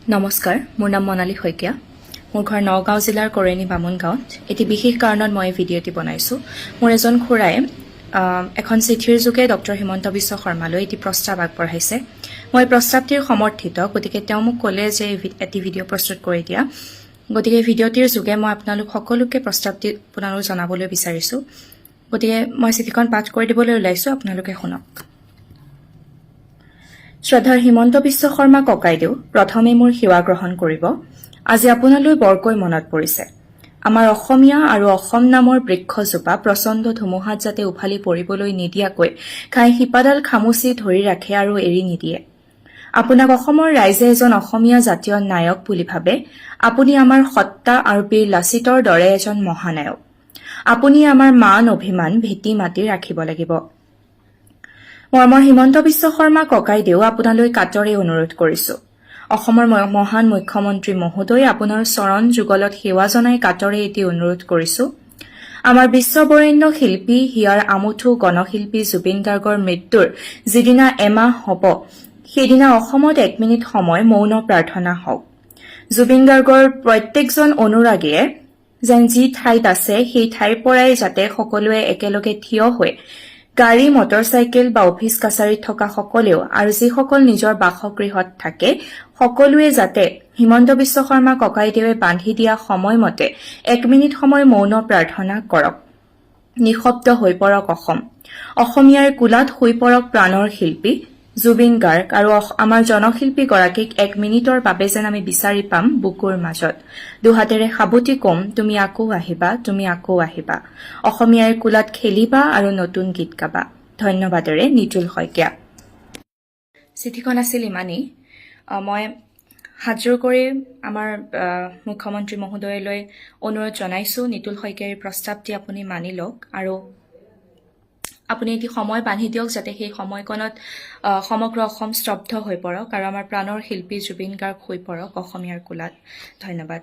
নমস্কাৰ, মোৰ নাম মনালী শইকীয়া। মোৰ ঘৰ নগাঁও জিলাৰ কৰেণী বামুণ গাঁৱত। এটি বিশেষ কাৰণত মই ভিডিঅ'টি বনাইছোঁ। মোৰ এজন খুৰাই এখন চিঠিৰ যোগে ডক্টৰ হিমন্ত বিশ্ব শৰ্মালৈ এটি প্ৰস্তাৱ আগবঢ়াইছে। মই প্ৰস্তাৱটিৰ সমৰ্থিত, গতিকে তেওঁ মোক ক'লে যে এটি ভিডিঅ' প্ৰস্তুত কৰি দিয়া। গতিকে ভিডিঅ'টিৰ যোগে মই আপোনালোক সকলোকে প্ৰস্তাৱটি আপোনালোক জনাবলৈ বিচাৰিছোঁ। গতিকে মই চিঠিখন পাঠ কৰি দিবলৈ ওলাইছোঁ, আপোনালোকে শুনক। শ্ৰদ্ধাৰ হিমন্ত বিশ্ব শৰ্মা ককাইদেউ, প্ৰথমে মোৰ সেৱা গ্ৰহণ কৰিব। আজি আপোনালৈ বৰকৈ মনত পৰিছে। আমাৰ অসমীয়া আৰু অসম নামৰ বৃক্ষজোপা প্ৰচণ্ড ধুমুহাত যাতে উফালি পৰিবলৈ নিদিয়াকৈ খাই শিপাডাল খামুচি ধৰি ৰাখে আৰু এৰি নিদিয়ে। আপোনাক অসমৰ ৰাইজে এজন অসমীয়া জাতীয় নায়ক বুলি ভাবে। আপুনি আমাৰ সত্তা আৰু বীৰ লাচিতৰ দৰে এজন মহানায়ক। আপুনি আমাৰ মান অভিমান ভেটি মাতি ৰাখিব লাগিব। মৰমৰ হিমন্ত বিশ্ব শৰ্মা ককাইদেউ, আপোনালৈ কাতৰে অনুৰোধ কৰিছো। অসমৰ মহান মুখ্যমন্ত্ৰী মহোদয়, আপোনাৰ চৰণ যুগলত সেৱা জনাই কাতৰে এটি অনুৰোধ কৰিছো। আমাৰ বিশ্ববৰেণ্য শিল্পী হিয়াৰ আমুঠু গণশিল্পী জুবিন গাৰ্গৰ মৃত্যুৰ যিদিনা এমাহ হ'ব, সেইদিনা অসমত 1 মিনিট সময় মৌন প্ৰাৰ্থনা হওক। জুবিন গাৰ্গৰ প্ৰত্যেকজন অনুৰাগীয়ে যেন যি ঠাইত আছে সেই ঠাইৰ পৰাই যাতে সকলোৱে একেলগে থিয় হৈ গাড়ী, মটৰচাইকেল বা অফিচ কাছাৰীত থকা সকলেও আৰু যিসকল নিজৰ বাসগৃহত থাকে সকলোৱে যাতে হিমন্ত বিশ্ব শৰ্মা ককাইদেৱে বান্ধি দিয়া সময়মতে 1 মিনিট সময় মৌন প্ৰাৰ্থনা কৰক। নিঃশব্দ হৈ পৰক অসম। অসমীয়াৰ কোলাত শুই পৰক প্ৰাণৰ শিল্পী জুবিন গাৰ্গ আৰু আমাৰ জনশিল্পীগৰাকীক 1 মিনিটৰ বাবে যেন আমি বিচাৰি পাম বুকুৰ মাজত। দুহাতেৰে সাবতি কম, তুমি আকৌ আহিবা, তুমি আকৌ আহিবা। অসমীয়াৰ কোলাত খেলিবা আৰু নতুন গীত গাবা। ধন্যবাদেৰে, নিতুল শইকীয়া। চিঠিখন আছিল ইমানেই। মই হাতযোৰ কৰি আমাৰ মুখ্যমন্ত্ৰী মহোদয়লৈ অনুৰোধ জনাইছোঁ, নিতুল শইকীয়াৰ প্ৰস্তাৱটি আপুনি মানি লওক আৰু আপুনি এটি সময় বান্ধি দিয়ক যাতে সেই সময়কণত সমগ্ৰ অসম স্তব্ধ হৈ পৰক আৰু আমাৰ প্ৰাণৰ শিল্পী জুবিন গাৰ্গ হৈ পৰক অসমীয়াৰ কোলাত। ধন্যবাদ।